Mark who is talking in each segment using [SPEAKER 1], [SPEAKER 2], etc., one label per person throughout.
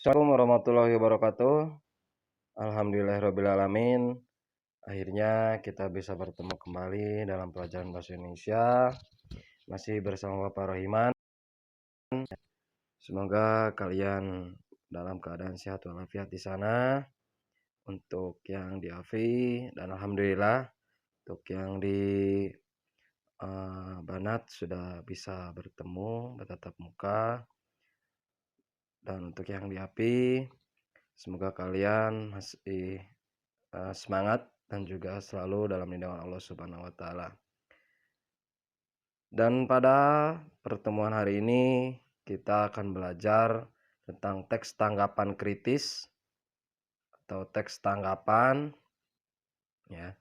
[SPEAKER 1] Assalamualaikum warahmatullahi wabarakatuh. Alhamdulillahirrabbilalamin. Akhirnya kita bisa bertemu kembali dalam pelajaran bahasa Indonesia. Masih bersama Bapak Rohiman. Semoga kalian dalam keadaan sehat walafiat di sana. Untuk yang di AFI dan alhamdulillah untuk yang di Banat sudah bisa bertemu bertatap muka. Dan untuk yang di API semoga kalian masih semangat dan juga selalu dalam lindungan Allah Subhanahu wa taala. Dan pada pertemuan hari ini kita akan belajar tentang teks tanggapan kritis atau teks tanggapan ya.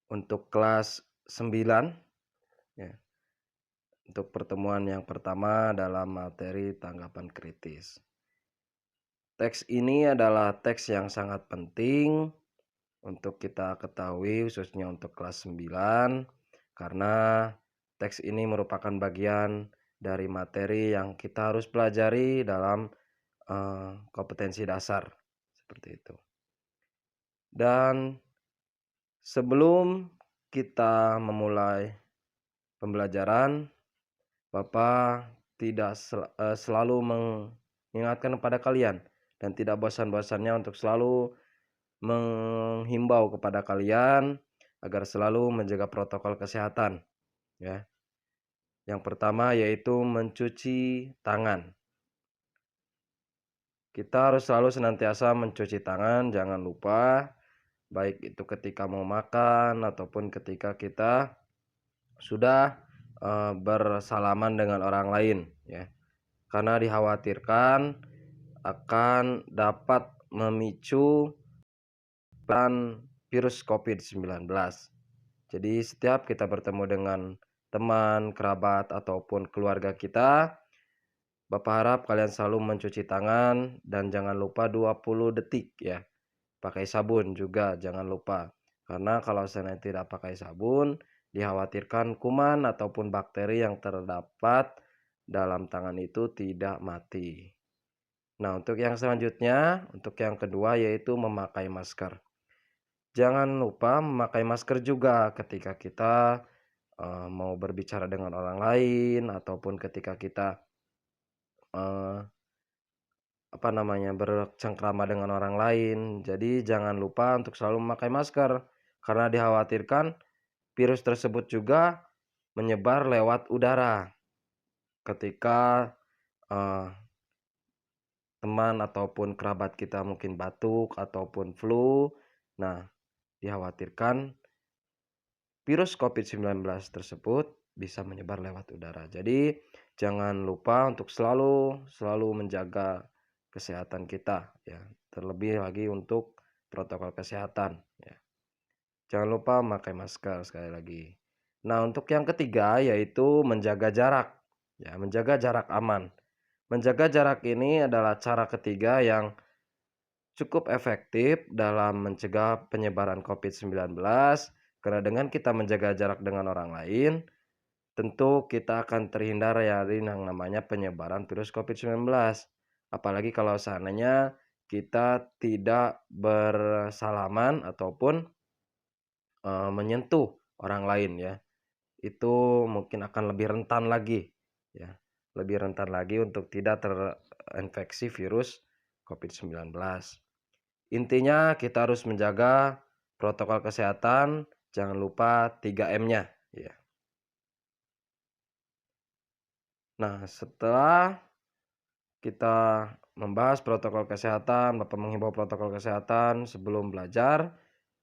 [SPEAKER 1] Untuk kelas 9 ya. Untuk pertemuan yang pertama dalam materi tanggapan kritis. Teks ini adalah teks yang sangat penting untuk kita ketahui khususnya untuk kelas 9 karena teks ini merupakan bagian dari materi yang kita harus pelajari dalam kompetensi dasar seperti itu. Dan sebelum kita memulai pembelajaran, Bapak tidak selalu mengingatkan kepada kalian dan tidak bosan-bosannya untuk selalu menghimbau kepada kalian agar selalu menjaga protokol kesehatan ya. Yang pertama yaitu mencuci tangan. Kita harus selalu senantiasa mencuci tangan, jangan lupa, baik itu ketika mau makan ataupun ketika kita sudah bersalaman dengan orang lain ya. Karena dikhawatirkan akan dapat memicu virus COVID-19. Jadi setiap kita bertemu dengan teman, kerabat, ataupun keluarga kita, Bapak harap kalian selalu mencuci tangan dan jangan lupa 20 detik ya. Pakai sabun juga jangan lupa. Karena kalau saya tidak pakai sabun, dikhawatirkan kuman ataupun bakteri yang terdapat dalam tangan itu tidak mati. Nah, untuk yang selanjutnya, untuk yang kedua yaitu memakai masker. Jangan lupa memakai masker juga ketika kita mau berbicara dengan orang lain ataupun ketika kita bercengkrama dengan orang lain. Jadi jangan lupa untuk selalu memakai masker karena dikhawatirkan virus tersebut juga menyebar lewat udara. Ketika teman ataupun kerabat kita mungkin batuk ataupun flu, nah dikhawatirkan virus COVID-19 tersebut bisa menyebar lewat udara. Jadi jangan lupa untuk selalu menjaga kesehatan kita ya. Terlebih lagi untuk protokol kesehatan ya. Jangan lupa memakai masker sekali lagi. Nah, untuk yang ketiga yaitu menjaga jarak. Ya, menjaga jarak aman. Menjaga jarak ini adalah cara ketiga yang cukup efektif dalam mencegah penyebaran COVID-19 karena dengan kita menjaga jarak dengan orang lain, tentu kita akan terhindar dari yang namanya penyebaran virus COVID-19. Apalagi kalau seandainya kita tidak bersalaman ataupun menyentuh orang lain ya. Itu mungkin akan lebih rentan lagi ya. Lebih rentan lagi untuk tidak terinfeksi virus COVID-19. Intinya kita harus menjaga protokol kesehatan, jangan lupa 3M-nya ya. Nah, setelah kita membahas protokol kesehatan, Bapak menghimbau protokol kesehatan sebelum belajar,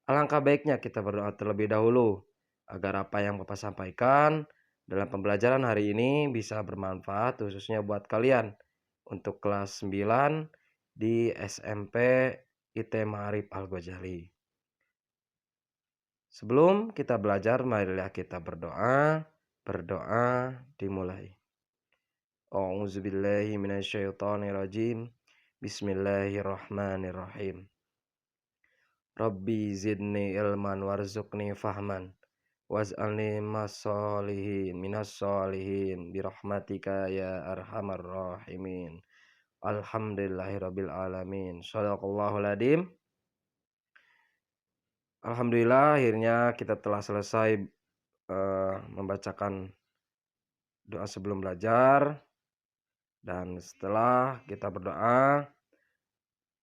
[SPEAKER 1] alangkah baiknya kita berdoa terlebih dahulu agar apa yang Bapak sampaikan dalam pembelajaran hari ini bisa bermanfaat khususnya buat kalian untuk kelas 9 di SMP IT Ma'arif Al-Ghazali. Sebelum kita belajar, marilah kita berdoa. Berdoa dimulai. A'udzubillahi minasyaitonirrajim. Bismillahirrahmanirrahim. Rabbi zidni ilman warzuqni fahman waj'alni minas solihin birahmatika ya arhamar rahimin. Alhamdulillahirabbil alamin. Shadaqallahul adzim. Alhamdulillah akhirnya kita telah selesai, membacakan doa sebelum belajar, dan setelah kita berdoa,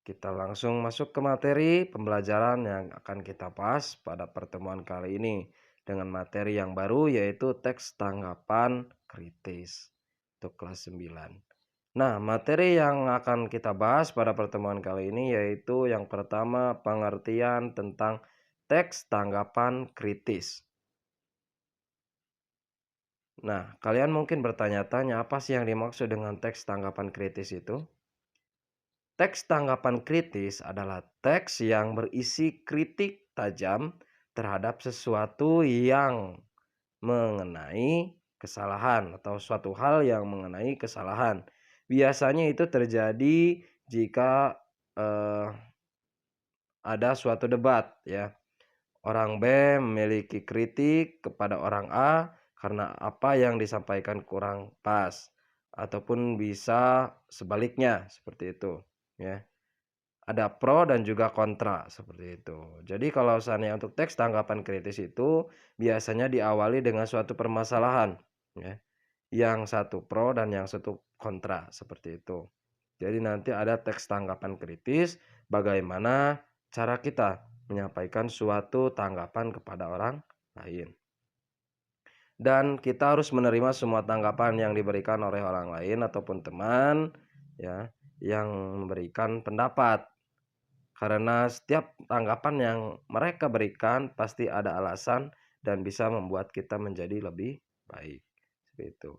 [SPEAKER 1] kita langsung masuk ke materi pembelajaran yang akan kita bahas pada pertemuan kali ini, dengan materi yang baru yaitu teks tanggapan kritis untuk kelas 9. Nah, materi yang akan kita bahas pada pertemuan kali ini yaitu yang pertama, pengertian tentang teks tanggapan kritis. Nah, kalian mungkin bertanya-tanya, apa sih yang dimaksud dengan teks tanggapan kritis itu? Teks tanggapan kritis adalah teks yang berisi kritik tajam terhadap sesuatu yang mengenai kesalahan atau suatu hal yang mengenai kesalahan. Biasanya itu terjadi jika ada suatu debat ya. Orang B memiliki kritik kepada orang A karena apa yang disampaikan kurang pas, ataupun bisa sebaliknya seperti itu ya. Ada pro dan juga kontra seperti itu. Jadi kalau seandainya untuk teks tanggapan kritis itu biasanya diawali dengan suatu permasalahan ya. Yang satu pro dan yang satu kontra seperti itu. Jadi nanti ada teks tanggapan kritis, bagaimana cara kita menyampaikan suatu tanggapan kepada orang lain. Dan kita harus menerima semua tanggapan yang diberikan oleh orang lain ataupun teman ya yang memberikan pendapat. Karena setiap tanggapan yang mereka berikan pasti ada alasan dan bisa membuat kita menjadi lebih baik. Seperti itu.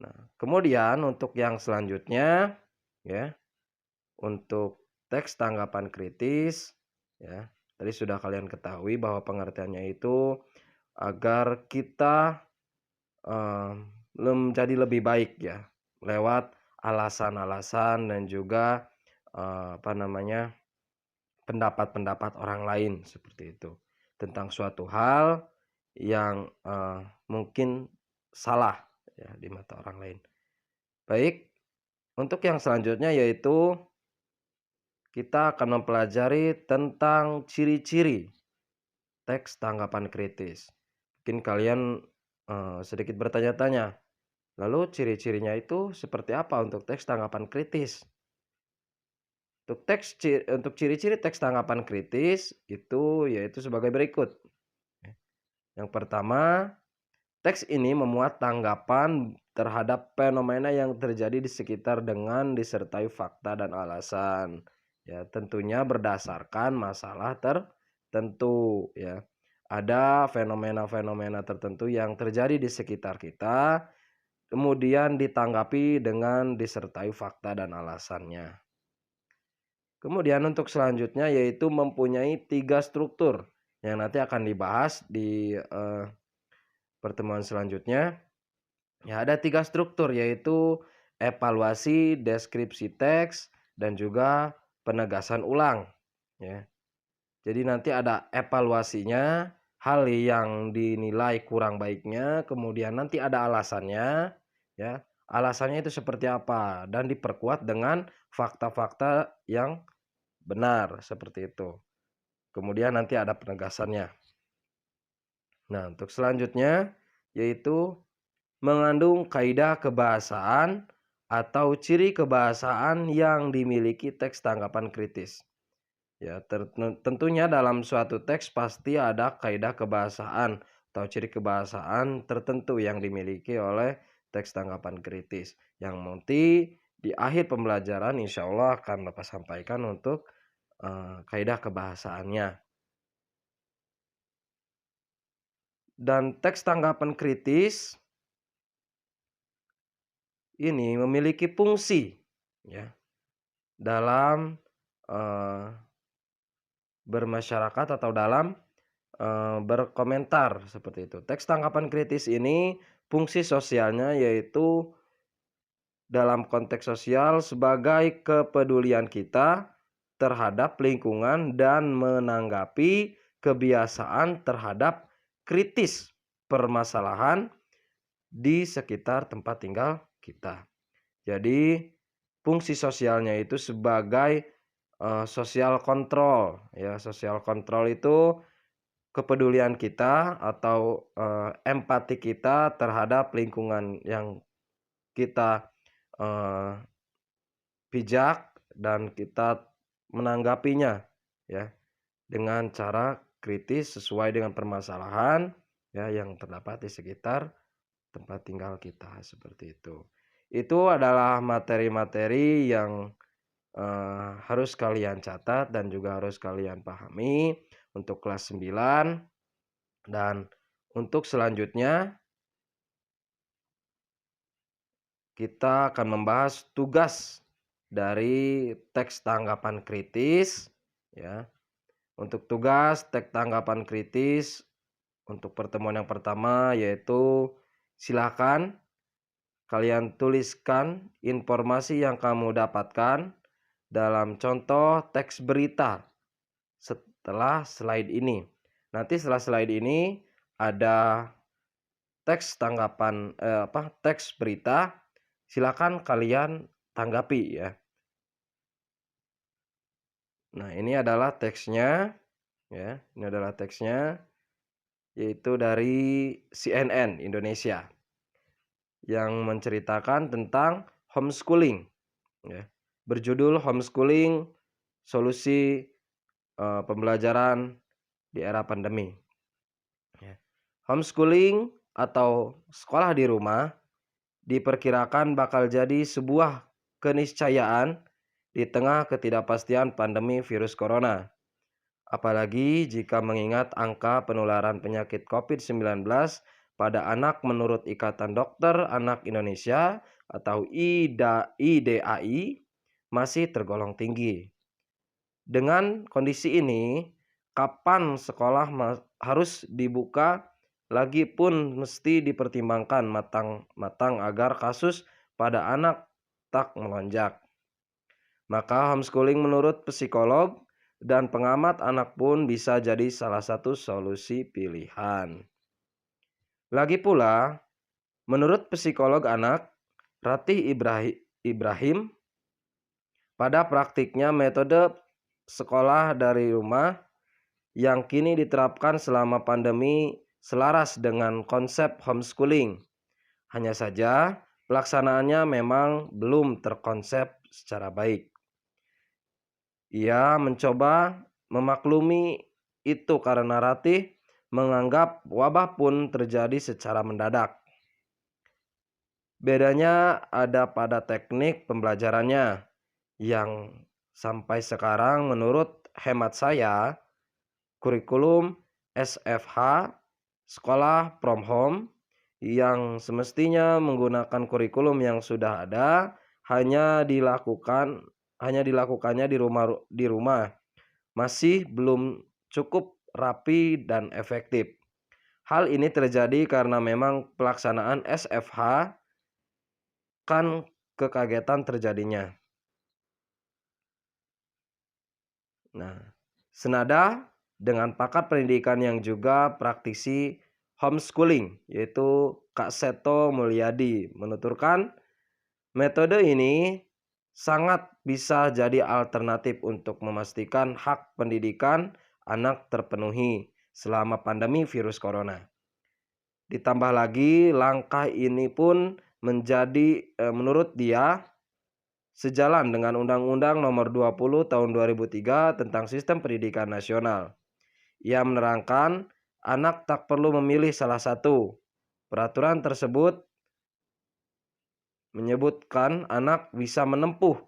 [SPEAKER 1] Nah, kemudian untuk yang selanjutnya ya, untuk teks tanggapan kritis ya. Tadi sudah kalian ketahui bahwa pengertiannya itu agar kita menjadi lebih baik ya, lewat alasan-alasan dan juga pendapat-pendapat orang lain seperti itu. Tentang suatu hal yang mungkin salah ya di mata orang lain. Baik, untuk yang selanjutnya yaitu kita akan mempelajari tentang ciri-ciri teks tanggapan kritis. Mungkin kalian sedikit bertanya-tanya, lalu ciri-cirinya itu seperti apa untuk teks tanggapan kritis? Untuk ciri-ciri teks tanggapan kritis itu yaitu sebagai berikut. Yang pertama, teks ini memuat tanggapan terhadap fenomena yang terjadi di sekitar dengan disertai fakta dan alasan. Ya, tentunya berdasarkan masalah tertentu ya. Ada fenomena-fenomena tertentu yang terjadi di sekitar kita, kemudian ditanggapi dengan disertai fakta dan alasannya. Kemudian untuk selanjutnya yaitu mempunyai 3 struktur yang nanti akan dibahas di pertemuan selanjutnya. Ya, ada 3 struktur yaitu evaluasi, deskripsi teks, dan juga penegasan ulang ya. Jadi nanti ada evaluasinya, hal yang dinilai kurang baiknya, kemudian nanti ada alasannya ya. Alasannya itu seperti apa dan diperkuat dengan fakta-fakta yang benar seperti itu. Kemudian nanti ada penegasannya. Nah, untuk selanjutnya yaitu mengandung kaidah kebahasaan atau ciri kebahasaan yang dimiliki teks tanggapan kritis. Ya, tentunya dalam suatu teks pasti ada kaidah kebahasaan atau ciri kebahasaan tertentu yang dimiliki oleh teks tanggapan kritis. Yang nanti di akhir pembelajaran insya Allah akan Bapak sampaikan untuk kaidah kebahasaannya. Dan teks tanggapan kritis ini memiliki fungsi ya dalam bermasyarakat atau dalam berkomentar seperti itu. Teks tanggapan kritis ini fungsi sosialnya yaitu dalam konteks sosial sebagai kepedulian kita terhadap lingkungan dan menanggapi kebiasaan terhadap kritis permasalahan di sekitar tempat tinggal kita. Jadi fungsi sosialnya itu sebagai social control ya. Social control itu kepedulian kita atau empati kita terhadap lingkungan yang kita pijak dan kita menanggapinya ya dengan cara kritis sesuai dengan permasalahan ya yang terdapat di sekitar tempat tinggal kita, seperti itu. Itu adalah materi-materi yang harus kalian catat dan juga harus kalian pahami untuk kelas 9. Dan untuk selanjutnya kita akan membahas tugas dari teks tanggapan kritis ya. Untuk tugas teks tanggapan kritis untuk pertemuan yang pertama yaitu silakan kalian tuliskan informasi yang kamu dapatkan dalam contoh teks berita setelah slide ini. Nanti setelah slide ini ada teks tanggapan teks berita, silakan kalian tanggapi ya. Nah, ini adalah teksnya ya. Ini adalah teksnya yaitu dari CNN Indonesia yang menceritakan tentang homeschooling ya. Berjudul Homeschooling Solusi Pembelajaran di Era Pandemi. Ya. Homeschooling atau sekolah di rumah diperkirakan bakal jadi sebuah keniscayaan di tengah ketidakpastian pandemi virus corona. Apalagi jika mengingat angka penularan penyakit COVID-19 pada anak menurut Ikatan Dokter Anak Indonesia atau IDAI masih tergolong tinggi. Dengan kondisi ini, kapan sekolah harus dibuka lagi pun mesti dipertimbangkan matang-matang agar kasus pada anak tak melonjak. Maka homeschooling menurut psikolog dan pengamat anak pun bisa jadi salah satu solusi pilihan. Lagi pula, menurut psikolog anak Ratih Ibrahim, pada praktiknya metode sekolah dari rumah yang kini diterapkan selama pandemi selaras dengan konsep homeschooling. Hanya saja pelaksanaannya memang belum terkonsep secara baik. Ia mencoba memaklumi itu karena Ratih menganggap wabah pun terjadi secara mendadak. Bedanya ada pada teknik pembelajarannya yang sampai sekarang menurut hemat saya kurikulum SFH Sekolah from Home yang semestinya menggunakan kurikulum yang sudah ada hanya dilakukannya di rumah masih belum cukup rapi dan efektif. Hal ini terjadi karena memang pelaksanaan SFH kan kekagetan terjadinya. Nah, senada dengan pakar pendidikan yang juga praktisi homeschooling yaitu Kak Seto Mulyadi menuturkan metode ini sangat bisa jadi alternatif untuk memastikan hak pendidikan anak terpenuhi selama pandemi virus corona. Ditambah lagi langkah ini pun menjadi menurut dia sejalan dengan Undang-Undang Nomor 20 Tahun 2003 tentang Sistem Pendidikan Nasional. Ia menerangkan anak tak perlu memilih salah satu. Peraturan tersebut menyebutkan anak bisa menempuh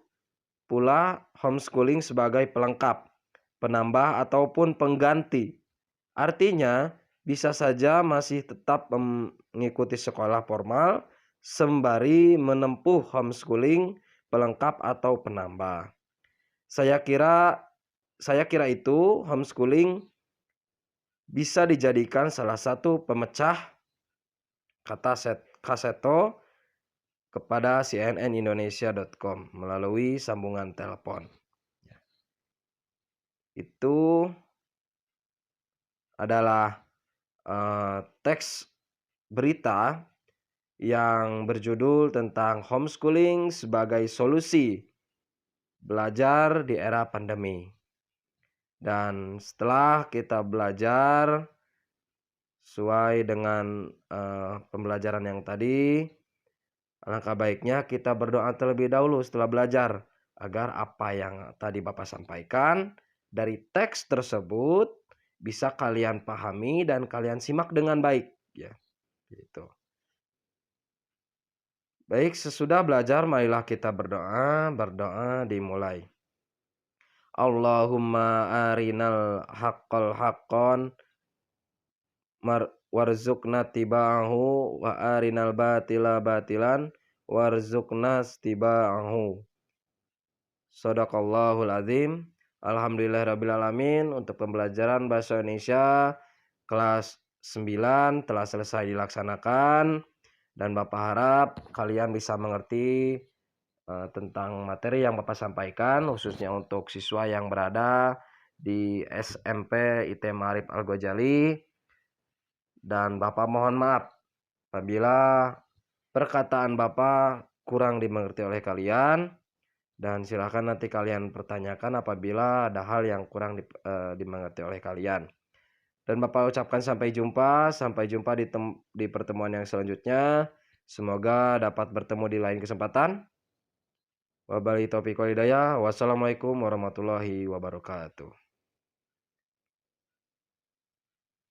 [SPEAKER 1] pula homeschooling sebagai pelengkap, penambah ataupun pengganti. Artinya, bisa saja masih tetap mengikuti sekolah formal sembari menempuh homeschooling pelengkap atau penambah. Saya kira itu homeschooling bisa dijadikan salah satu pemecah, kata Kaseto kepada cnnindonesia.com melalui sambungan telepon. Itu adalah teks berita yang berjudul tentang homeschooling sebagai solusi belajar di era pandemi. Dan setelah kita belajar sesuai dengan, pembelajaran yang tadi, alangkah baiknya kita berdoa terlebih dahulu setelah belajar, agar apa yang tadi Bapak sampaikan dari teks tersebut bisa kalian pahami dan kalian simak dengan baik, ya, gitu. Baik, sesudah belajar marilah kita berdoa, berdoa dimulai. Allahumma arinal haqqal haqqan warzuqna tiba'ahu wa arinal batila batilan warzuqna tiba'ahu. Shadaqallahul azim. Alhamdulillahirabbil alamin. Untuk pembelajaran bahasa Indonesia kelas 9 telah selesai dilaksanakan dan Bapak harap kalian bisa mengerti tentang materi yang Bapak sampaikan, khususnya untuk siswa yang berada di SMP IT Ma'arif Al-Ghazali. Dan Bapak mohon maaf apabila perkataan Bapak kurang dimengerti oleh kalian, dan silakan nanti kalian pertanyakan apabila ada hal yang kurang dimengerti oleh kalian. Dan Bapak ucapkan sampai jumpa di pertemuan yang selanjutnya. Semoga dapat bertemu di lain kesempatan. Wabillahi taufiq wal hidayah. Wassalamualaikum warahmatullahi wabarakatuh.